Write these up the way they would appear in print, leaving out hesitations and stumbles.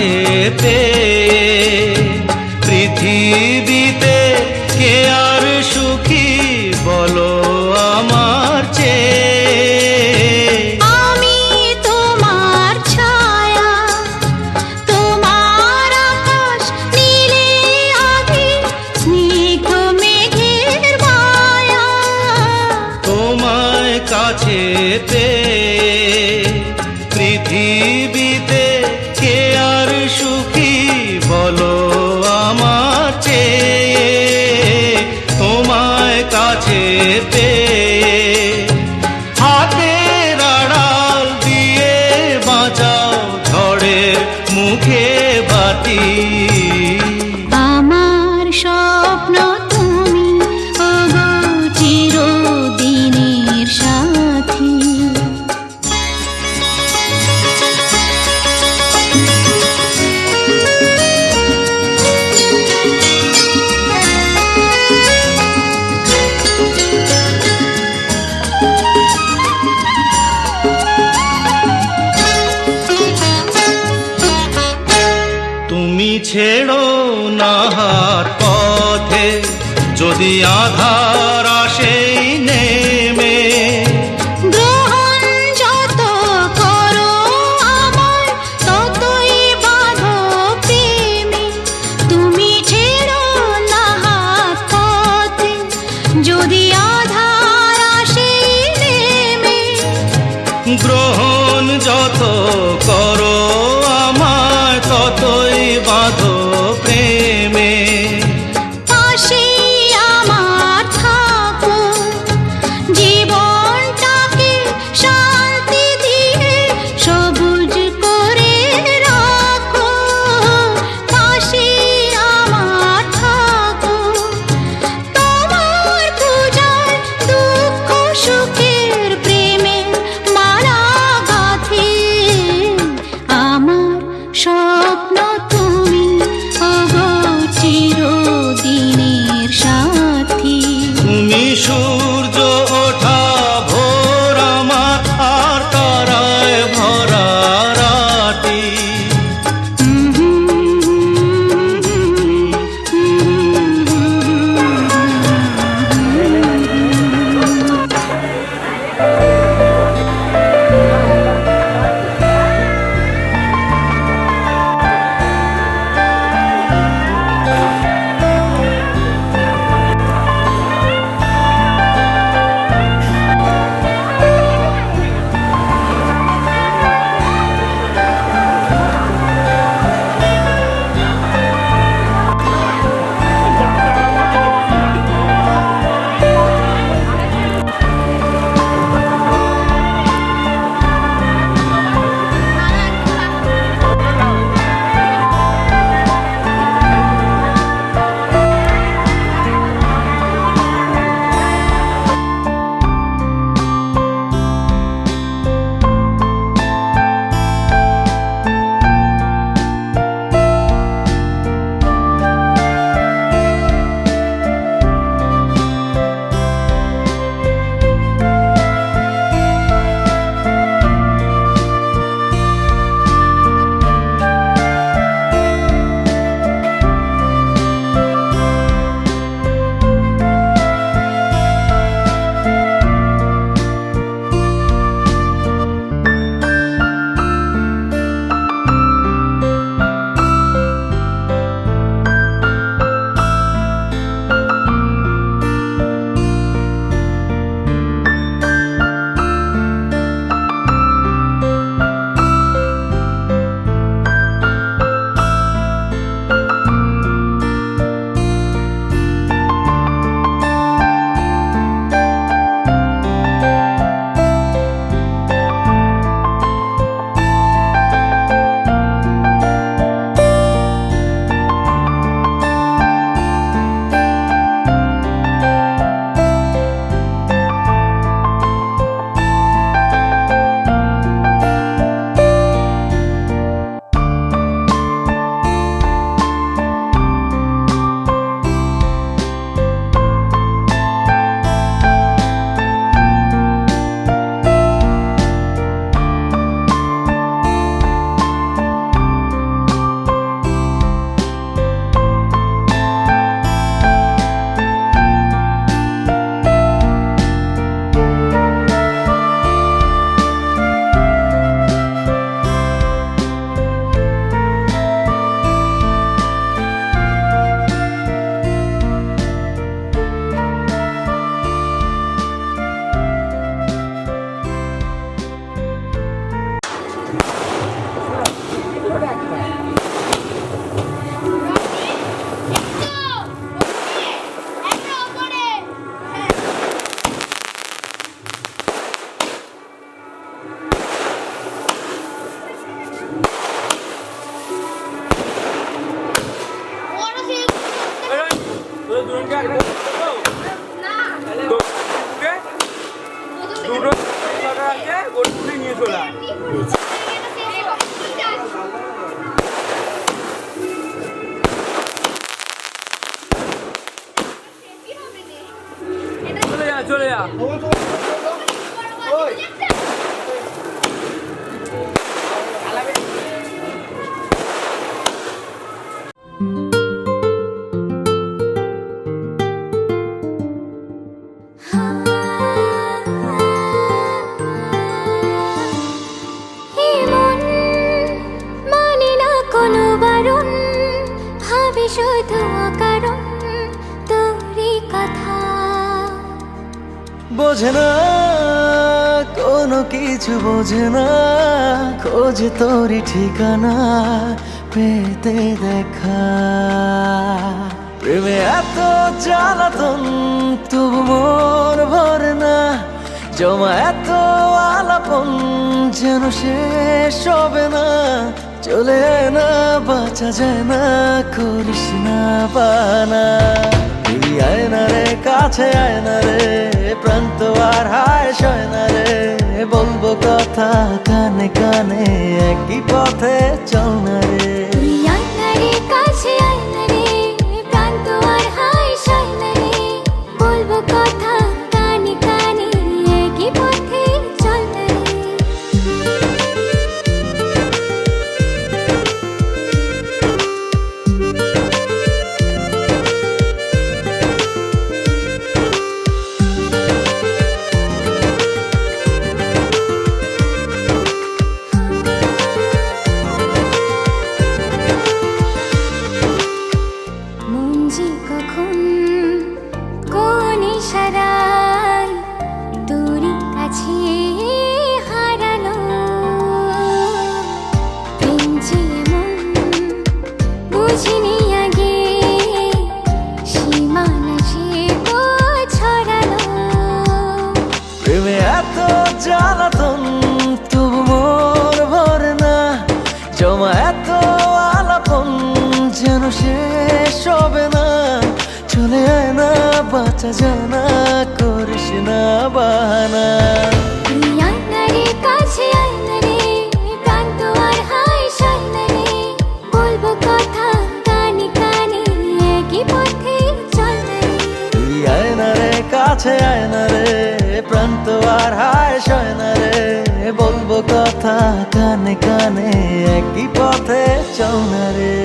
কাছেতে পৃথিবীতে কে আর সুখী বলো আমার চেয়ে। আমি তোমার ছায়া, তোমার আকাশ নীলে আভি, স্নিগ্ধ মেঘের মায়া। তোমায় কাছেতে পৃথিবীতে কে আর সুখী বলো আমার চেয়ে। তোমায় কাছেতে হাতের আড়াল দিয়ে বাঁচাও ঝড়ের মুখে বাতি। আমার স্বপ্ন তুমি, ওগো চিরদিনের সাথী। তুমি ছেড়ো না হাত পথে যদি আধার আসে নেমে। গ্রহণ যত করো আমার, ততই বাঁধো প্রেমে। তুমি ছেড়ো না হাত পথে যদি আধার আসে নেমে। গ্রহণ যত করো আমায় ততই বাঁধো প্রেমে। পাশে আমার চলে যা হে মন, মানে না কোনো বারণ, ভাবে শুধু অকারণ তোরই কথা। বোঝে না কোনো কিছু, বোঝে না খোঁজে তোরই ঠিকানা পেতে দেখা। প্রেমে এত জ্বালাতন তবু মন ভরে না, জমা এত আলাপন যেন শেষ হবে না। চলে আয় না, বাঁচা যায় না, করিস না বানা। তুই আয় না রে, কাছে আয় না রে, প্রাণ তো আর হায় সয় না রে। বলবো কথা কানে কানে, একই পথে চল না রে। তুই আয় না রে, কাছে আয় না রে, প্রাণ তো আর হায় সয় না রে। বলবো কথা কানে কানে, একই পথে চল না রে। মন যে কখন কোন ইশারায় তোরই কাছে হারালো। প্রেম যে এমন বুঝিনি আগে, সীমানা যে ছড়ালো। প্রেমে এত জ্বালাতন তবু মন ভরে না, জমা এত আলাপন যেন শেষ হবে না। চলে আয় না, বাঁচা যায় না, করিস না বাহানা। তুই আয় না রে, কাছে আয় না রে, প্রাণ তো আর হায় সয় না রে। বলবো কথা কানে কানে, একই পথে চল না রে। তুই আয় না রে, কাছে আয় না রে, প্রাণ তো আর হায় সয় না রে। বলবো কথা কানে কানে, একই পথে চল না রে।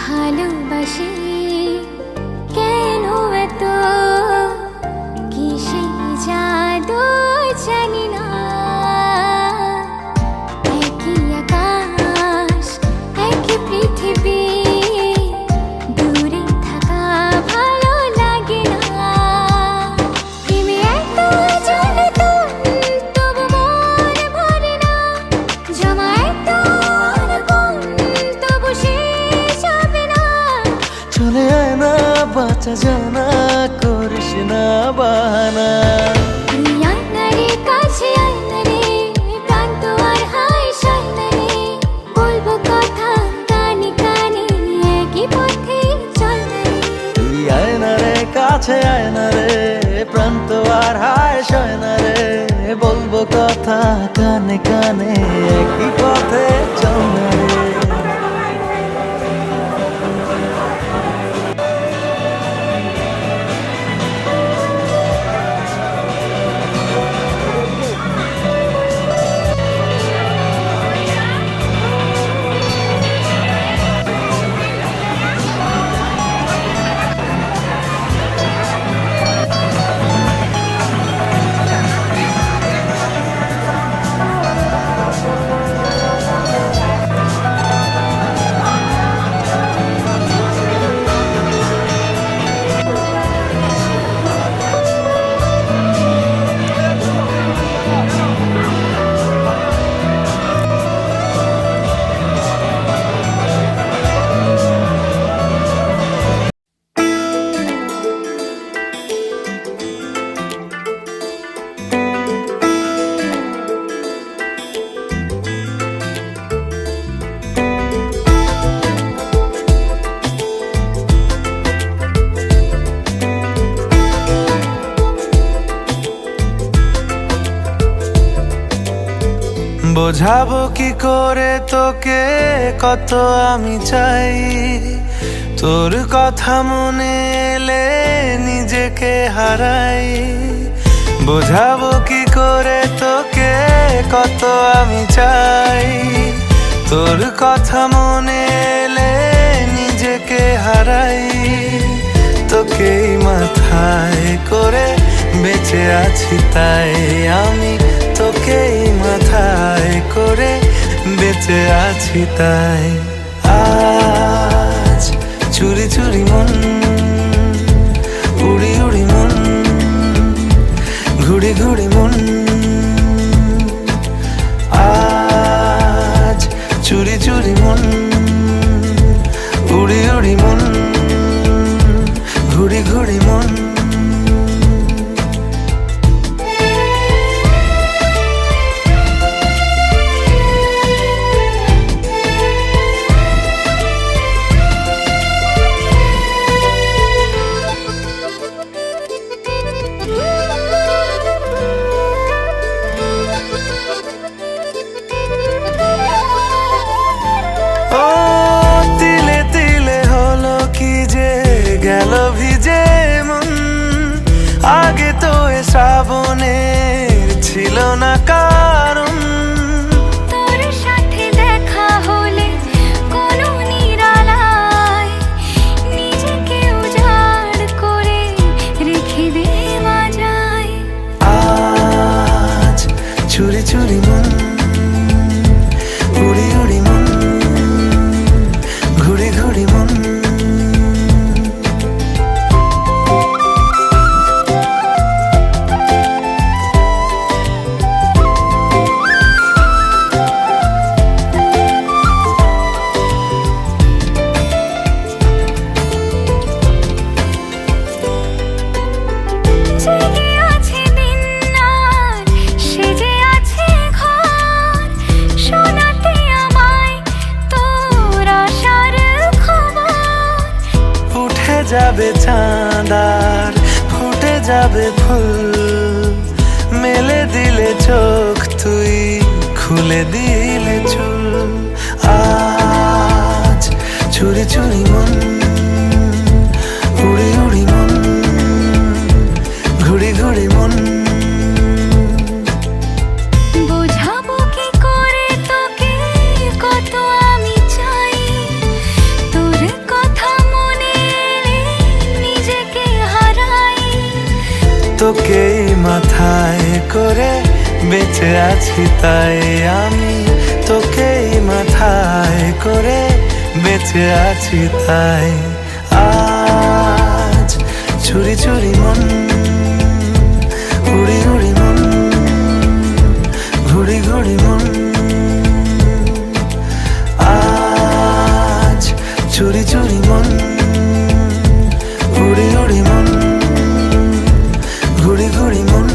ভালোবাসি কেন এত, কিসে জাদু জানি না। একই আকাশ, একই পৃথিবী, দূরে থাকা ভালো লাগে না। প্রেমে এত জ্বালাতন তবু মন ভরে না, জমা এত আলাপন তবু শেষ হবে না। চলে আয় না, বাঁচা যায় না, করিস না বাহানা। তুই আয় না রে, কাছে আয় না রে, প্রাণ তো আর হায় সয় না রে। বলবো কথা কানে কানে, একই পথে চল না রে। তুই আয় না রে, কাছে আয় না রে, প্রাণ তো আর হায় সয় না রে। বলবো কথা কানে কানে, একই পথে চল না রে। বোঝাবো কি করে তোকে কত আমি চাই, তোর কথা মনে এলে নিজেকে হারাই। বোঝাবো কি করে তোকে কত আমি চাই, তোর কথা মনে এলে নিজেকে হারাই। তোকেই মাথায় করে বেঁচে আছি তাই আমি, তোকেই মাথায় করে বেঁচে আছি তাই। আজ চুরি চুরি মন, উড়ি উড়ি মন, ঘুড়ি ঘুড়ি মন। আজ চুরি চুরি মন, উড়ি উড়ি মন, ঘুড়ি ঘুড়ি মন। ও তিলে তিলে হলো কি যে গেল ভিজে মন, আগে তো এ শ্রাবণের ছিল না কারণ। তোর সাথে দেখা হলে কোনো নিরালায় নিজেকে উজাড় করে রেখে দে মাঝায়। আজ চুরি চুরি মন, উড়ি উড়ি মন, ঘুড়ি ঘুড়ি মন। জেগে আছে দিন আর সেজে আছে ঘর, শোনাতে আমায় তোর আশার খবর। উঠে যাবে চাঁদ আর ফুটে যাবে ফুল, মেলে দিলে চোখ তুই খুলে দিলে চুল। আজ চুরি চুরি মন, উড়ি উড়ি মন, ঘুড়ি ঘুড়ি মন। বোঝাবো কি করে তোকে কত আমি চাই, তোর কথা মনে এলে নিজেকে হারাই। তোকেই মাথায় করে বেঁচে আছি তাই আমি, তোকেই মাথায় করে বেঁচে আছি তাই। আজ চুরি চুরি মন, উড়ি উড়ি মন, ঘুড়ি ঘুড়ি মন। আজ চুরি চুরি মন, উড়ি উড়ি মন, ঘুড়ি ঘুড়ি মন।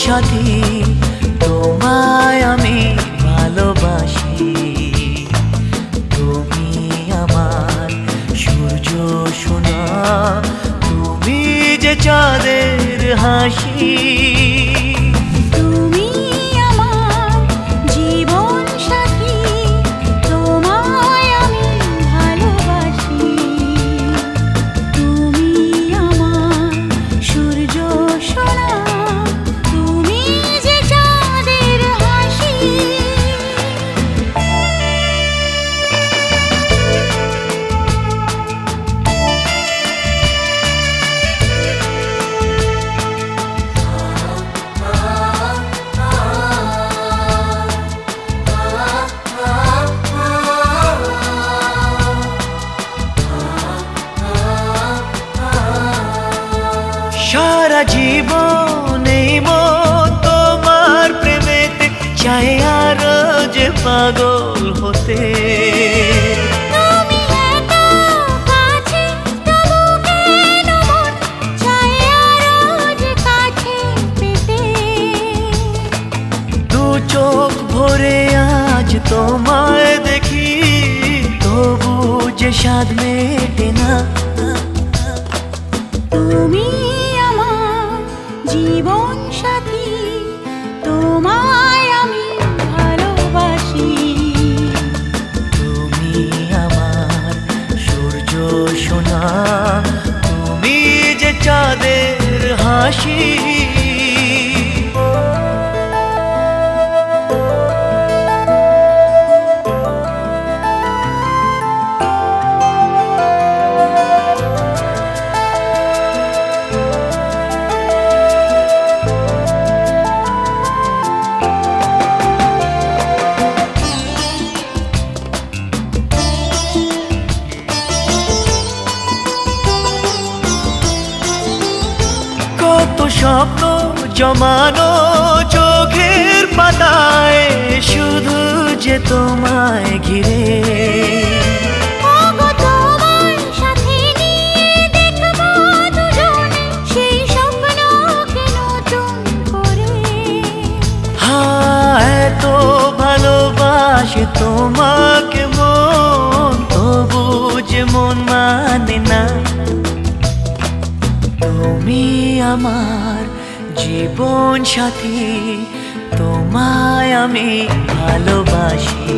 সাথী তোমায় আমি ভালোবাসি। তুমি আমার সূর্য সোনা, তুমি যে চাঁদের হাসি। তুমি আমার জীবন সাথী, তোমায় আমি ভালোবাসি। তুমি আমার সূর্য সোনা, তুমি যে চাঁদের হাসি। সারা জীবন এই মন তোমার প্রেমেতে চাই আরো যে পাগল হতে। তুমি এত কাছে, তবু কেন মন চায় আরো যে কাছে পেতে। দু চোখ ভরে আজ তোমায় দেখি, তবু যে স্বাদ মেটে না। তুমি আমার জীবন সাথী, তোমায় আমি ভালোবাসি। তুমি আমার সূর্য সোনা, তুমি যে চাঁদের হাসি। কত স্বপ্ন জমানো চোখের পাতায়, শুধু যে তোমায় ঘিরে। ওগো তোমার সাথে নিয়ে দেখবো দুজনে সেই স্বপ্নকে নতুন করে। এত ভালোবাসে তোমাকে মন, তবু যে মন মানে না। তুমি আমার জীবন সাথী, তোমায় আমি ভালোবাসি।